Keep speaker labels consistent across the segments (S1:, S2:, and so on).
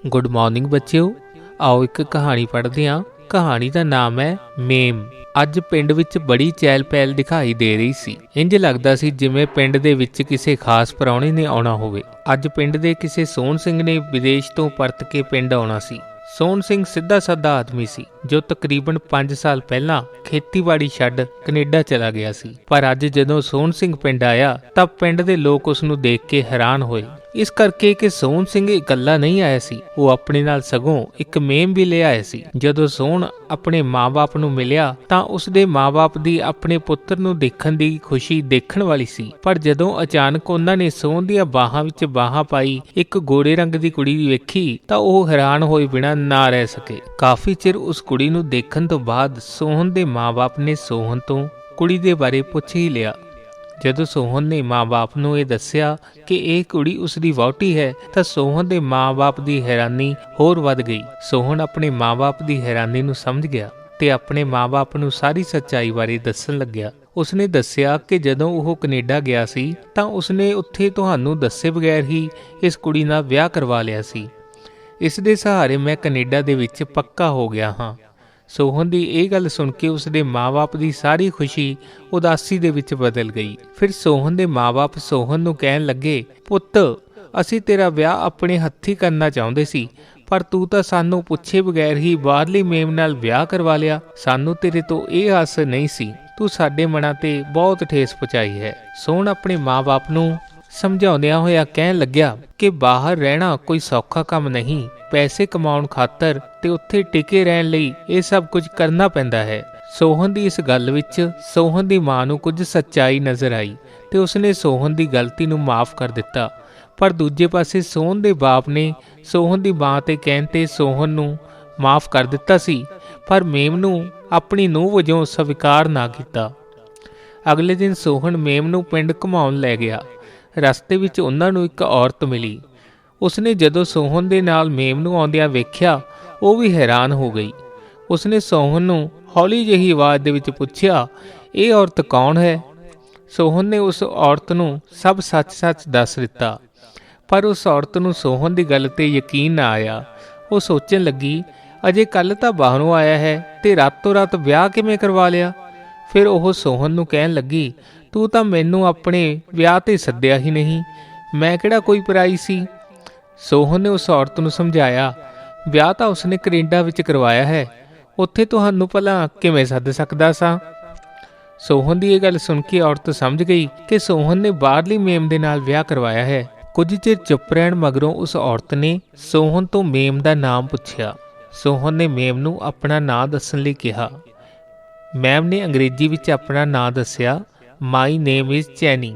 S1: Good morning बच्चों। आओ एक कहानी पढ़ते हाँ। कहानी का नाम है मेम। ਅੱਜ ਪਿੰਡ ਵਿੱਚ ਬੜੀ ਚਹਿਲ ਪਹਿਲ ਦਿਖਾਈ ਦੇ ਰਹੀ ਸੀ। ਇੰਜ ਲੱਗਦਾ ਸੀ ਜਿਵੇਂ ਪਿੰਡ ਦੇ ਵਿੱਚ ਕਿਸੇ ਖਾਸ ਪ੍ਰਾਹੁਣੇ ਨੇ ਆਉਣਾ ਹੋਵੇ। ਅੱਜ ਪਿੰਡ ਦੇ ਕਿਸੇ ਸੋਹਣ ਸਿੰਘ ਨੇ ਵਿਦੇਸ਼ ਤੋਂ ਪਰਤ ਕੇ ਪਿੰਡ ਆਉਣਾ ਸੀ। ਸੋਹਣ ਸਿੰਘ ਸਿੱਧਾ ਸਾਦਾ ਆਦਮੀ ਸੀ ਜੋ ਤਕਰੀਬਨ 5 ਸਾਲ ਪਹਿਲਾਂ ਖੇਤੀਬਾੜੀ ਛੱਡ ਕੈਨੇਡਾ ਚਲਾ ਗਿਆ ਸੀ। ਪਰ ਅੱਜ ਜਦੋਂ ਸੋਹਣ ਸਿੰਘ ਪਿੰਡ ਆਇਆ ਤਾਂ ਪਿੰਡ ਦੇ ਲੋਕ ਉਸ ਨੂੰ ਦੇਖ ਕੇ ਹੈਰਾਨ ਹੋਏ। ਇਸ ਕਰਕੇ ਕਿ ਸੋਹਣ ਸਿੰਘ ਇਕੱਲਾ ਨਹੀਂ ਆਇਆ ਸੀ, ਉਹ ਆਪਣੇ ਨਾਲ ਸਗੋਂ ਇੱਕ ਮੇਮ ਵੀ ਲੈ ਆਇਆ ਸੀ। ਜਦੋਂ ਸੋਹਣ ਆਪਣੇ ਮਾਂ-ਬਾਪ ਨੂੰ ਮਿਲਿਆ ਤਾਂ ਉਸਦੇ ਮਾਂ-ਬਾਪ ਦੀ ਆਪਣੇ ਪੁੱਤਰ ਨੂੰ ਦੇਖਣ ਦੀ ਖੁਸ਼ੀ ਦੇਖਣ ਵਾਲੀ ਸੀ। ਪਰ ਜਦੋਂ ਅਚਾਨਕ ਉਹਨਾਂ ਨੇ ਸੋਹਣ ਦੀਆਂ ਬਾਹਾਂ ਵਿੱਚ ਬਾਹਾਂ ਪਾਈ ਇੱਕ ਗੋਰੇ ਰੰਗ ਦੀ ਕੁੜੀ ਵੇਖੀ ਤਾਂ ਉਹ ਹੈਰਾਨ ਹੋਏ ਬਿਨਾਂ ਨਾ ਰਹਿ ਸਕੇ। ਕਾਫੀ ਚਿਰ ਉਸ ਕੁੜੀ ਨੂੰ ਦੇਖਣ ਤੋਂ ਬਾਅਦ ਸੋਹਣ ਦੇ ਮਾਂ-ਬਾਪ ਨੇ ਸੋਹਣ ਤੋਂ ਕੁੜੀ ਦੇ ਬਾਰੇ ਪੁੱਛ ਹੀ ਲਿਆ। ਜਦੋਂ ਸੋਹਣ ਨੇ ਮਾਂ-ਬਾਪ ਨੂੰ ਇਹ ਦੱਸਿਆ ਕਿ ਇਹ ਕੁੜੀ ਉਸਦੀ ਵਹੁਟੀ ਹੈ ਤਾਂ ਸੋਹਣ ਦੇ ਮਾਂ-ਬਾਪ ਦੀ ਹੈਰਾਨੀ ਹੋਰ ਵੱਧ ਗਈ। ਸੋਹਣ ਆਪਣੇ ਮਾਂ-ਬਾਪ ਦੀ ਹੈਰਾਨੀ ਨੂੰ ਸਮਝ ਗਿਆ ਤੇ ਆਪਣੇ ਮਾਂ-ਬਾਪ ਨੂੰ ਸਾਰੀ ਸੱਚਾਈ ਬਾਰੇ ਦੱਸਣ ਲੱਗਿਆ। ਉਸਨੇ ਦੱਸਿਆ ਕਿ ਜਦੋਂ ਉਹ ਕੈਨੇਡਾ ਗਿਆ ਸੀ ਤਾਂ ਉਸਨੇ ਉੱਥੇ ਤੁਹਾਨੂੰ ਦੱਸੇ ਬਗੈਰ ਹੀ ਇਸ ਕੁੜੀ ਨਾਲ ਵਿਆਹ ਕਰਵਾ ਲਿਆ ਸੀ। ਇਸ ਦੇ ਸਹਾਰੇ ਮੈਂ ਕੈਨੇਡਾ ਦੇ ਵਿੱਚ ਪੱਕਾ ਹੋ ਗਿਆ ਹਾਂ। ਸੋਹਣ ਦੀ ਇਹ ਗੱਲ ਸੁਣ ਕੇ ਉਸਦੇ ਮਾਂ-ਬਾਪ ਦੀ ਸਾਰੀ ਖੁਸ਼ੀ ਉਦਾਸੀ ਦੇ ਵਿੱਚ ਬਦਲ ਗਈ। ਫਿਰ ਸੋਹਣ ਦੇ ਮਾਂ-ਬਾਪ ਸੋਹਣ ਨੂੰ ਕਹਿਣ ਲੱਗੇ, ਪੁੱਤ ਅਸੀਂ ਤੇਰਾ ਵਿਆਹ ਆਪਣੇ ਹੱਥੀਂ ਕਰਨਾ ਚਾਹੁੰਦੇ ਸੀ, ਪਰ ਤੂੰ ਤਾਂ ਸਾਨੂੰ ਪੁੱਛੇ ਬਗੈਰ ਹੀ ਬਾਹਰਲੀ ਮੇਮ ਨਾਲ ਵਿਆਹ ਕਰਵਾ ਲਿਆ। ਸਾਨੂੰ ਤੇਰੇ ਤੋਂ ਇਹ ਆਸ ਨਹੀਂ ਸੀ। ਤੂੰ ਸਾਡੇ ਮਨਾਂ ਤੇ ਬਹੁਤ ਠੇਸ ਪਹੁੰਚਾਈ ਹੈ। ਸੋਹਣ ਆਪਣੇ ਮਾਂ-ਬਾਪ ਨੂੰ ਸਮਝਾਉਂਦਿਆਂ ਹੋਇਆ ਕਹਿਣ ਲੱਗਿਆ ਕਿ ਬਾਹਰ ਰਹਿਣਾ ਕੋਈ ਸੌਖਾ ਕੰਮ ਨਹੀਂ। ਪੈਸੇ ਕਮਾਉਣ ਖਾਤਰ ਤੇ ਉੱਥੇ ਟਿਕੇ ਰਹਿਣ ਲਈ ਇਹ ਸਭ ਕੁਝ ਕਰਨਾ ਪੈਂਦਾ ਹੈ। ਸੋਹਣ ਦੀ ਇਸ ਗੱਲ ਵਿੱਚ ਸੋਹਣ ਦੀ ਮਾਂ ਨੂੰ ਕੁਝ ਸੱਚਾਈ ਨਜ਼ਰ ਆਈ ਤੇ ਉਸਨੇ ਸੋਹਣ ਦੀ ਗਲਤੀ ਨੂੰ ਮਾਫ ਕਰ ਦਿੱਤਾ। ਪਰ ਦੂਜੇ ਪਾਸੇ ਸੋਹਣ ਦੇ ਬਾਪ ਨੇ ਸੋਹਣ ਦੀ ਮਾਂ ਤੇ ਕਹਿਣ ਤੇ ਸੋਹਣ ਨੂੰ ਮਾਫ ਕਰ ਦਿੱਤਾ ਸੀ, ਪਰ ਮੇਮ ਨੂੰ ਆਪਣੀ ਨੂੰਹ ਵਜੋਂ ਸਵੀਕਾਰ ਨਾ ਕੀਤਾ। ਅਗਲੇ ਦਿਨ ਸੋਹਣ ਮੇਮ ਨੂੰ ਪਿੰਡ ਘੁਮਾਉਣ ਲੈ ਗਿਆ। ਰਸਤੇ ਵਿੱਚ ਉਹਨਾਂ ਨੂੰ ਇੱਕ ਔਰਤ ਮਿਲੀ। ਉਸਨੇ ਜਦੋਂ ਸੋਹਣ ਦੇ ਨਾਲ ਮੇਮ ਨੂੰ ਆਉਂਦਿਆਂ ਵੇਖਿਆ ਉਹ ਵੀ ਹੈਰਾਨ ਹੋ ਗਈ। ਉਸਨੇ ਸੋਹਣ ਨੂੰ ਹੌਲੀ ਜਿਹੀ ਆਵਾਜ਼ ਦੇ ਵਿੱਚ ਪੁੱਛਿਆ, ਇਹ ਔਰਤ ਕੌਣ ਹੈ? ਸੋਹਣ ਨੇ ਉਸ ਔਰਤ ਨੂੰ ਸਭ ਸੱਚ-ਸੱਚ ਦੱਸ ਦਿੱਤਾ, ਪਰ ਉਸ ਔਰਤ ਨੂੰ ਸੋਹਣ ਦੀ ਗੱਲ ਤੇ ਯਕੀਨ ਨਾ ਆਇਆ। ਉਹ ਸੋਚਣ ਲੱਗੀ, ਅਜੇ ਕੱਲ੍ਹ ਤਾਂ ਬਾਹਰੋਂ ਆਇਆ ਹੈ ਤੇ ਰਾਤੋਂ ਰਾਤ ਵਿਆਹ ਕਿਵੇਂ ਕਰਵਾ ਲਿਆ? ਫਿਰ ਉਹ ਸੋਹਣ ਨੂੰ ਕਹਿਣ ਲੱਗੀ, ਤੂੰ ਤਾਂ ਮੈਨੂੰ ਆਪਣੇ ਵਿਆਹ ਤੇ ਸੱਦਿਆ ਹੀ ਨਹੀਂ, ਮੈਂ ਕਿਹੜਾ ਕੋਈ ਪਰਾਈ ਸੀ? ਸੋਹਣ ਨੇ ਉਸ ਔਰਤ ਨੂੰ ਸਮਝਾਇਆ, ਵਿਆਹ ਤਾਂ ਉਸਨੇ ਕੈਨੇਡਾ ਵਿੱਚ ਕਰਵਾਇਆ ਹੈ, ਉੱਥੇ ਤੁਹਾਨੂੰ ਭਲਾ ਕਿਵੇਂ ਸੱਦ ਸਕਦਾ ਸਾਂ? ਸੋਹਣ ਦੀ ਇਹ ਗੱਲ ਸੁਣ ਕੇ ਔਰਤ ਸਮਝ ਗਈ ਕਿ ਸੋਹਣ ਨੇ ਬਾਹਰਲੀ ਮੇਮ ਦੇ ਨਾਲ ਵਿਆਹ ਕਰਵਾਇਆ ਹੈ। ਕੁਝ ਚਿਰ ਚੁੱਪ ਰਹਿਣ ਮਗਰੋਂ ਉਸ ਔਰਤ ਨੇ ਸੋਹਣ ਤੋਂ ਮੇਮ ਦਾ ਨਾਮ ਪੁੱਛਿਆ। ਸੋਹਣ ਨੇ ਮੇਮ ਨੂੰ ਆਪਣਾ ਨਾਂ ਦੱਸਣ ਲਈ ਕਿਹਾ। ਮੈਮ ਨੇ ਅੰਗਰੇਜ਼ੀ ਵਿੱਚ ਆਪਣਾ ਨਾਂ ਦੱਸਿਆ, ਮਾਈ ਨੇਮ ਇਜ਼ ਚੈਨੀ।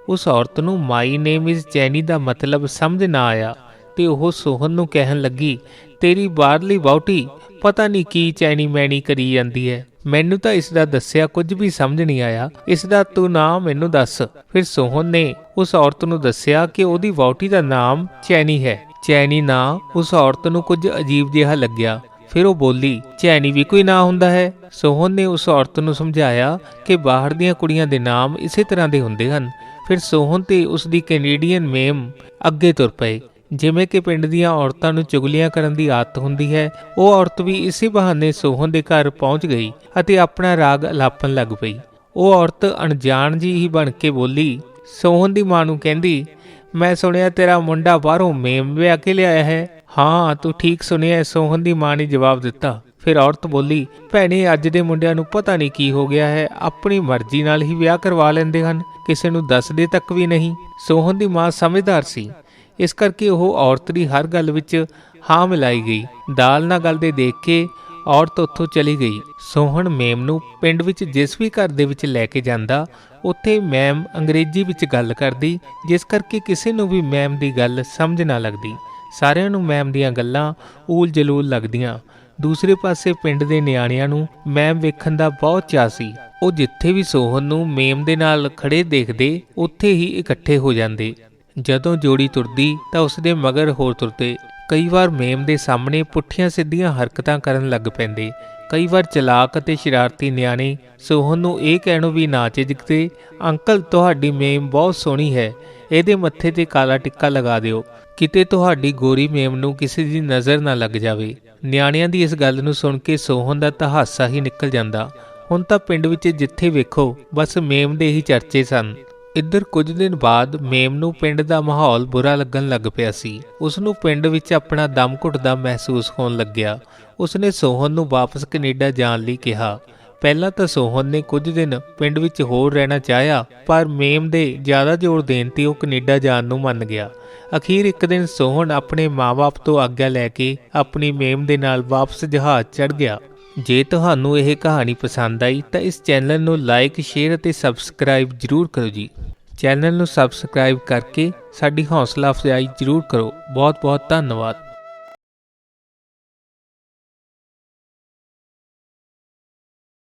S1: ਉਸ ਔਰਤ ਨੂੰ ਮਾਈ ਨੇਮ ਇਜ਼ ਚੈਨੀ ਦਾ ਮਤਲਬ ਸਮਝ ਨਾ ਆਇਆ ਤੇ ਉਹ ਸੋਹਣ ਨੂੰ ਕਹਿਣ ਲੱਗੀ, ਤੇਰੀ ਬਾਹਰਲੀ ਵਹੁਟੀ ਪਤਾ ਨਹੀਂ ਕੀ ਚੈਨੀ ਮੈਨੀ ਕਰੀ ਜਾਂਦੀ ਹੈ, ਮੈਨੂੰ ਤਾਂ ਇਸ ਦਾ ਦੱਸਿਆ ਕੁਝ ਵੀ ਸਮਝ ਨਹੀਂ ਆਇਆ, ਇਸ ਦਾ ਤੂੰ ਨਾਮ ਮੈਨੂੰ ਦੱਸ। ਫਿਰ ਸੋਹਣ ਨੇ ਉਸ ਔਰਤ ਨੂੰ ਦੱਸਿਆ ਕਿ ਉਹਦੀ ਵਹੁਟੀ ਦਾ ਨਾਮ ਚੈਨੀ ਹੈ। ਚੈਨੀ ਨਾਂ ਉਸ ਔਰਤ ਨੂੰ ਕੁਝ ਅਜੀਬ ਜਿਹਾ ਲੱਗਿਆ। ਫਿਰ ਉਹ ਬੋਲੀ, ਚੈਨੀ ਵੀ ਕੋਈ ਨਾਂ ਹੁੰਦਾ ਹੈ? ਸੋਹਣ ਨੇ ਉਸ ਔਰਤ ਨੂੰ ਸਮਝਾਇਆ ਕਿ ਬਾਹਰ ਦੀਆਂ ਕੁੜੀਆਂ ਦੇ ਨਾਮ ਇਸੇ ਤਰ੍ਹਾਂ ਦੇ ਹੁੰਦੇ ਹਨ। ਫਿਰ ਸੋਹਣ ਤੇ ਉਸ ਦੀ ਕੈਨੇਡੀਅਨ ਮੇਮ ਅੱਗੇ ਤੁਰ ਪਏ। ਜਿਵੇਂ ਕਿ ਪਿੰਡ ਦੀਆਂ ਔਰਤਾਂ ਨੂੰ ਚੁਗਲੀਆਂ ਕਰਨ ਦੀ ਆਦਤ ਹੁੰਦੀ ਹੈ, ਉਹ ਔਰਤ ਵੀ ਇਸੇ ਬਹਾਨੇ ਸੋਹਣ ਦੇ ਘਰ ਪਹੁੰਚ ਗਈ ਅਤੇ ਆਪਣਾ ਰਾਗ ਅਲਾਪਣ ਲੱਗ ਪਈ। ਉਹ ਔਰਤ ਅਣਜਾਣ ਜੀ ਹੀ ਬਣ ਕੇ ਬੋਲੀ, ਸੋਹਣ ਦੀ ਮਾਂ ਨੂੰ ਕਹਿੰਦੀ, ਮੈਂ ਸੁਣਿਆ ਤੇਰਾ ਮੁੰਡਾ ਬਾਹਰੋਂ ਮੇਮ ਵਿਆਹ ਕੇ ਲਿਆਇਆ ਹੈ। ਹਾਂ ਤੂੰ ਠੀਕ ਸੁਣਿਆ, ਸੋਹਣ ਦੀ ਮਾਂ ਨੇ ਜਵਾਬ ਦਿੱਤਾ। ਫਿਰ ਔਰਤ ਬੋਲੀ, ਭੈਣੇ ਅੱਜ ਦੇ ਮੁੰਡਿਆਂ ਨੂੰ ਪਤਾ ਨਹੀਂ ਕੀ ਹੋ ਗਿਆ ਹੈ, ਆਪਣੀ ਮਰਜ਼ੀ ਨਾਲ ਹੀ ਵਿਆਹ ਕਰਵਾ ਲੈਂਦੇ ਹਨ, ਕਿਸੇ ਨੂੰ ਦੱਸਦੇ ਤੱਕ ਵੀ ਨਹੀਂ। ਸੋਹਣ ਦੀ ਮਾਂ ਸਮਝਦਾਰ ਸੀ, ਇਸ ਕਰਕੇ ਉਹ ਔਰਤ ਦੀ ਹਰ ਗੱਲ ਵਿੱਚ ਹਾਂ ਮਿਲਾਈ ਗਈ। ਦਾਲ ਨਾਲ ਗਲਦੇ ਦੇਖ ਕੇ ਔਰਤ ਉੱਥੋਂ ਚਲੀ ਗਈ। ਸੋਹਣ ਮੇਮ ਨੂੰ ਪਿੰਡ ਵਿੱਚ ਜਿਸ ਵੀ ਘਰ ਦੇ ਵਿੱਚ ਲੈ ਕੇ ਜਾਂਦਾ ਉੱਥੇ ਮੈਮ ਅੰਗਰੇਜ਼ੀ ਵਿੱਚ ਗੱਲ ਕਰਦੀ, ਜਿਸ ਕਰਕੇ ਕਿਸੇ ਨੂੰ ਵੀ ਮੈਮ ਦੀ ਗੱਲ ਸਮਝ ਨਾ ਲੱਗਦੀ। ਸਾਰਿਆਂ ਨੂੰ ਮੈਮ ਦੀਆਂ ਗੱਲਾਂ ਊਲ ਜਲੂਲ ਲੱਗਦੀਆਂ। ਦੂਸਰੇ ਪਾਸੇ ਪਿੰਡ ਦੇ ਨਿਆਣਿਆਂ ਨੂੰ ਮੈਮ ਵੇਖਣ ਦਾ ਬਹੁਤ ਚਾਅ ਸੀ। ਉਹ ਜਿੱਥੇ ਵੀ ਸੋਹਣ ਨੂੰ ਮੇਮ ਦੇ ਨਾਲ ਖੜੇ ਦੇਖਦੇ ਉੱਥੇ ਹੀ ਇਕੱਠੇ ਹੋ ਜਾਂਦੇ। ਜਦੋਂ ਜੋੜੀ ਤੁਰਦੀ ਤਾਂ ਉਸਦੇ ਮਗਰ ਹੋਰ ਤੁਰਦੇ। ਕਈ ਵਾਰ ਮੇਮ ਦੇ ਸਾਹਮਣੇ ਪੁੱਠੀਆਂ ਸਿੱਧੀਆਂ ਹਰਕਤਾਂ ਕਰਨ ਲੱਗ ਪੈਂਦੇ। ਕਈ ਵਾਰ ਚਲਾਕ ਅਤੇ ਸ਼ਰਾਰਤੀ ਨਿਆਣੇ ਸੋਹਣ ਨੂੰ ਇਹ ਕਹਿਣੋਂ ਵੀ ਨਾ ਝਿਜਕਦੇ, ਅੰਕਲ ਤੁਹਾਡੀ ਮੇਮ ਬਹੁਤ ਸੋਹਣੀ ਹੈ, ਇਹਦੇ ਮੱਥੇ ਤੇ ਕਾਲਾ ਟਿੱਕਾ ਲਗਾ ਦਿਓ। ਕਿਤੇ ਤੁਹਾਡੀ ਗੋਰੀ ਮੇਮ ਨੂੰ ਕਿਸੇ ਦੀ ਨਜ਼ਰ ਨਾ ਲੱਗ ਜਾਵੇ। ਨਿਆਣਿਆਂ ਦੀ ਇਸ ਗੱਲ ਨੂੰ ਸੁਣ ਕੇ ਸੋਹਨ ਦਾ ਤਾਂ ਹਾਸਾ ਹੀ ਨਿਕਲ ਜਾਂਦਾ। ਹੁਣ ਤਾਂ ਪਿੰਡ ਵਿੱਚ ਜਿੱਥੇ ਵੇਖੋ ਬਸ ਮੇਮ ਦੇ ਹੀ ਚਰਚੇ ਸਨ। ਇੱਧਰ ਕੁਝ ਦਿਨ ਬਾਅਦ ਮੇਮ ਨੂੰ ਪਿੰਡ ਦਾ ਮਾਹੌਲ ਬੁਰਾ ਲੱਗਣ ਲੱਗ ਪਿਆ ਸੀ। ਉਸ ਨੂੰ ਪਿੰਡ ਵਿੱਚ ਆਪਣਾ ਦਮ ਘੁੱਟਦਾ ਮਹਿਸੂਸ ਹੋਣ ਲੱਗਿਆ। ਉਸਨੇ ਸੋਹਨ ਨੂੰ ਵਾਪਸ ਕੈਨੇਡਾ ਜਾਣ ਲਈ ਕਿਹਾ। ਪਹਿਲਾਂ ਤਾਂ ਸੋਹਨ ਨੇ ਕੁਝ ਦਿਨ ਪਿੰਡ ਵਿੱਚ ਹੋਰ ਰਹਿਣਾ ਚਾਹਿਆ, ਪਰ ਮੇਮ ਦੇ ਜ਼ਿਆਦਾ ਜ਼ੋਰ ਦੇਣ ਤੇ ਉਹ ਕੈਨੇਡਾ ਜਾਣ ਨੂੰ ਮੰਨ ਗਿਆ। ਅਖੀਰ ਇੱਕ ਦਿਨ ਸੋਹਨ ਆਪਣੇ ਮਾਂ-ਬਾਪ ਤੋਂ ਆਗਿਆ ਲੈ ਕੇ ਆਪਣੀ ਮੇਮ ਦੇ ਨਾਲ ਵਾਪਸ ਜਹਾਜ਼ ਚੜ੍ਹ ਗਿਆ। ਜੇ ਤੁਹਾਨੂੰ ਇਹ ਕਹਾਣੀ ਪਸੰਦ ਆਈ ਤਾਂ ਇਸ ਚੈਨਲ ਨੂੰ ਲਾਈਕ, ਸ਼ੇਅਰ ਅਤੇ ਸਬਸਕ੍ਰਾਈਬ ਜ਼ਰੂਰ ਕਰੋ ਜੀ। ਚੈਨਲ ਨੂੰ ਸਬਸਕ੍ਰਾਈਬ ਕਰਕੇ ਸਾਡੀ ਹੌਸਲਾ ਅਫਜ਼ਾਈ ਜ਼ਰੂਰ ਕਰੋ। ਬਹੁਤ ਬਹੁਤ ਧੰਨਵਾਦ।